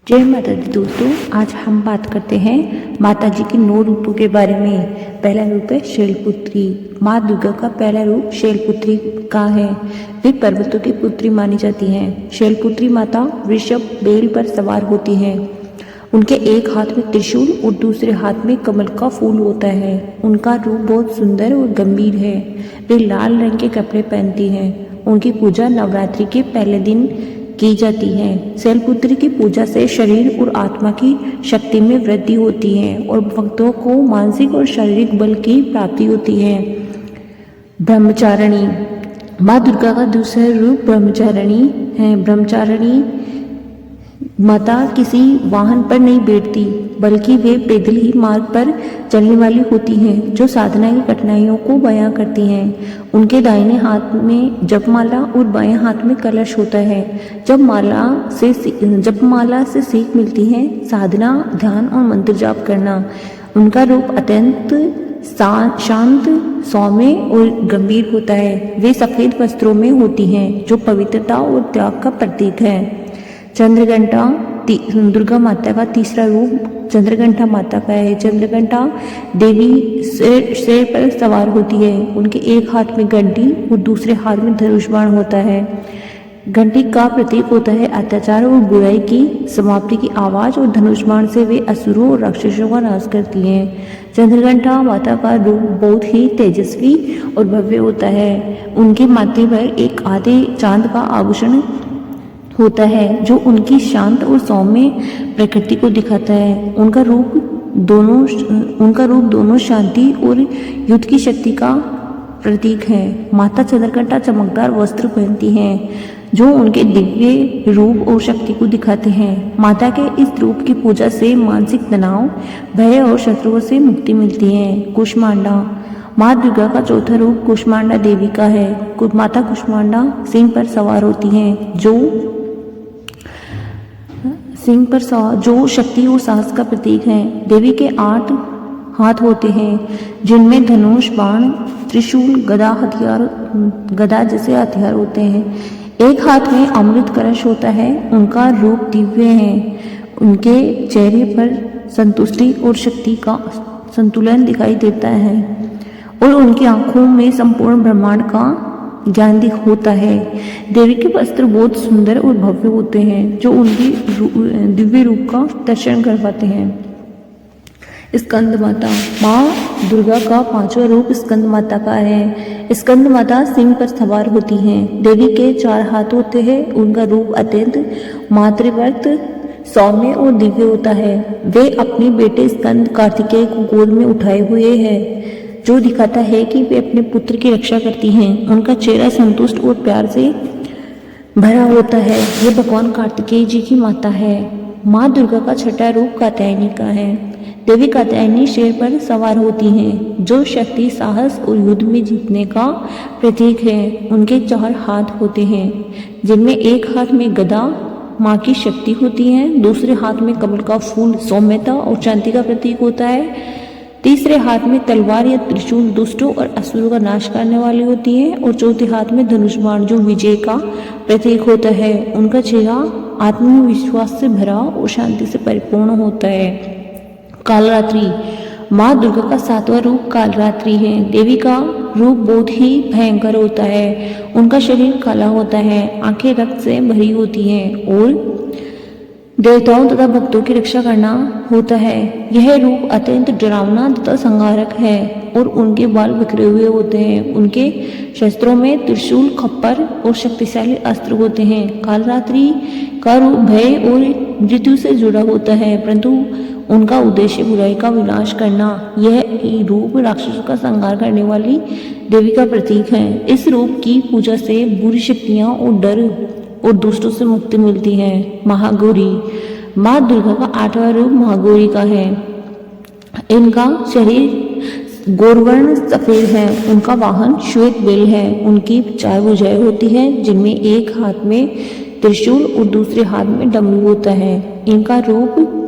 जय माता दी दोस्तों, आज हम बात करते हैं माता जी के 9 रूपों के बारे में। पहला रूप है शैलपुत्री। माँ दुर्गा का पहला रूप शैलपुत्री का है। वे पर्वतों की पुत्री मानी जाती हैं। शैलपुत्री माता वृषभ बेल पर सवार होती हैं। उनके एक हाथ में त्रिशूल और दूसरे हाथ में कमल का फूल होता है। उनका रूप बहुत सुंदर और गंभीर है। वे लाल रंग के कपड़े पहनती हैं। उनकी पूजा नवरात्रि के पहले दिन की जाती है। शैलपुत्री की पूजा से शरीर और आत्मा की शक्ति में वृद्धि होती है और भक्तों को मानसिक और शारीरिक बल की प्राप्ति होती है। ब्रह्मचारिणी। माँ दुर्गा का दूसरा रूप ब्रह्मचारिणी है। ब्रह्मचारिणी माता किसी वाहन पर नहीं बैठती, बल्कि वे पैदल ही मार्ग पर चलने वाली होती हैं, जो साधना की कठिनाइयों को बयां करती हैं। उनके दाहिने हाथ में जपमाला और बाएं हाथ में कलश होता है। जपमाला से सीख मिलती है साधना, ध्यान और मंत्र जाप करना। उनका रूप अत्यंत शांत, सौम्य और गंभीर होता है। वे सफेद वस्त्रों में होती हैं, जो पवित्रता और त्याग का प्रतीक है। चंद्रघंटा। दुर्गा माता का तीसरा रूप चंद्रघंटा माता का है। चंद्रघंटा देवी शेर पर सवार होती है। उनके एक हाथ में घंटी और दूसरे हाथ में धनुष बाण होता है। घंटी का प्रतीक होता है अत्याचार और बुराई की समाप्ति की आवाज, और धनुष बाण से वे असुरों और राक्षसों का नाश करती हैं। चंद्रघंटा माता का रूप बहुत ही तेजस्वी और भव्य होता है। उनके माथे पर एक आधे चांद का आभूषण होता है, जो उनकी शांत और सौम्य प्रकृति को दिखाता है। उनका रूप दोनों शांति और युद्ध की शक्ति का प्रतीक है। माता चंद्रघंटा चमकदार वस्त्र पहनती हैं, जो उनके दिव्य रूप और शक्ति को दिखाते हैं। माता के इस रूप की पूजा से मानसिक तनाव, भय और शत्रुओं से मुक्ति मिलती है। कुष्मांडा। माँ दुर्गा का चौथा रूप कुष्मांडा देवी का है। माता कुष्मांडा सिंह पर सवार होती हैं, जो शक्ति और साहस का प्रतीक है। देवी के 8 हाथ होते हैं, जिनमें धनुष, बाण, त्रिशूल, गदा जैसे हथियार होते हैं। एक हाथ में अमृत कलश होता है। उनका रूप दिव्य है। उनके चेहरे पर संतुष्टि और शक्ति का संतुलन दिखाई देता है, और उनकी आंखों में संपूर्ण ब्रह्मांड का ज्ञान होता है। देवी के वस्त्र बहुत सुंदर और भव्य होते हैं, जो उनकी दिव्य रूप का दर्शन करवाते हैं। स्कंद माता। माँ दुर्गा का 5वां रूप स्कंद माता का है। स्कंद माता सिंह पर सवार होती हैं। देवी के 4 हाथ होते हैं। उनका रूप अत्यंत मातृव्रत, सौम्य और दिव्य होता है। वे अपने बेटे स्कंद कार्तिकेय को गोद में उठाए हुए हैं, जो दिखाता है कि वे अपने पुत्र की रक्षा करती हैं। उनका चेहरा संतुष्ट और प्यार से भरा होता है। ये भगवान कार्तिकेय जी की माता है। माँ दुर्गा का 6वां रूप कात्यायनी का है। देवी कात्यायनी शेर पर सवार होती हैं, जो शक्ति, साहस और युद्ध में जीतने का प्रतीक है। उनके 4 हाथ होते हैं, जिनमें एक हाथ में गदा माँ की शक्ति होती है, दूसरे हाथ में कमल का फूल सौम्यता और शांति का प्रतीक होता है, तीसरे हाथ में तलवार या त्रिशूल दुष्टों और असुरों का नाश करने वाली होती है, और चौथे हाथ में धनुष बाण, जो विजय का प्रतीक होता है। उनका चेहरा आत्मविश्वास से भरा और शांति से परिपूर्ण होता है। कालरात्रि। माँ दुर्गा का 7वां रूप कालरात्रि है। देवी का रूप बहुत ही भयंकर होता है। उनका शरीर काला होता है, आंखें रक्त से भरी होती हैं, और देवताओं तथा भक्तों की रक्षा करना होता है। यह रूप अत्यंत डरावना तथा संहारक है, और उनके बाल बिखरे हुए होते हैं। उनके शस्त्रों में त्रिशूल, खप्पर और शक्तिशाली अस्त्र होते हैं। कालरात्रि का रूप भय और मृत्यु से जुड़ा होता है, परंतु उनका उद्देश्य बुराई का विनाश करना। यह रूप राक्षसों का संहार करने वाली देवी का प्रतीक है। इस रूप की पूजा से बुरी शक्तियां और डर और दुष्टों से मुक्ति मिलती है। महागौरी। माँ दुर्गा का 8वां रूप महागौरी का है। इनका शरीर गौरवर्ण सफेद है। उनका वाहन श्वेत बेल है। उनकी 4 भुजाएं होती हैं, जिनमें एक हाथ में त्रिशूल और दूसरे हाथ में डमरू होता है। इनका रूप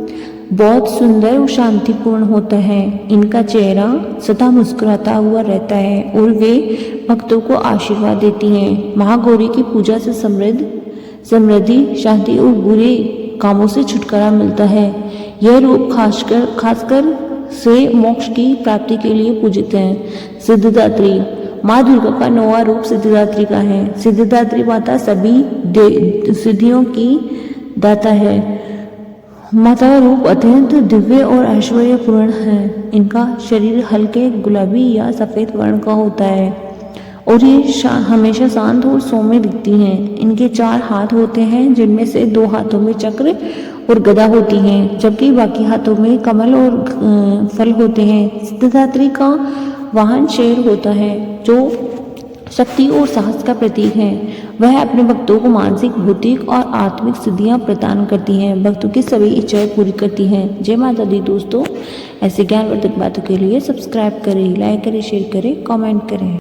बहुत सुंदर और शांतिपूर्ण होता है। इनका चेहरा सदा मुस्कुराता हुआ रहता है, और वे भक्तों को आशीर्वाद देती हैं। महागौरी की पूजा से समृद्धि, शांति और बुरे कामों से छुटकारा मिलता है। यह रूप खासकर से मोक्ष की प्राप्ति के लिए पूजित है। सिद्धिदात्री माँ दुर्गा का 9वां रूप सिद्धिदात्री का है। सिद्धिदात्री माता सभी सिद्धियों की दाता है। माता का रूप अत्यंत दिव्य और ऐश्वर्यपूर्ण है। इनका शरीर हल्के गुलाबी या सफेद वर्ण का होता है और ये हमेशा शांत और सौम्य दिखती हैं। इनके 4 हाथ होते हैं, जिनमें से 2 हाथों में चक्र और गदा होती हैं, जबकि बाकी हाथों में कमल और फल होते हैं। सिद्धिदात्री का वाहन शेर होता है, जो शक्ति और साहस का प्रतीक है। वह अपने भक्तों को मानसिक, भौतिक और आत्मिक सिद्धियां प्रदान करती हैं, भक्तों की सभी इच्छाएं पूरी करती हैं। जय माता दी दोस्तों, ऐसे ज्ञानवर्धक बातों के लिए सब्सक्राइब करें, लाइक करें, शेयर करें, कमेंट करें।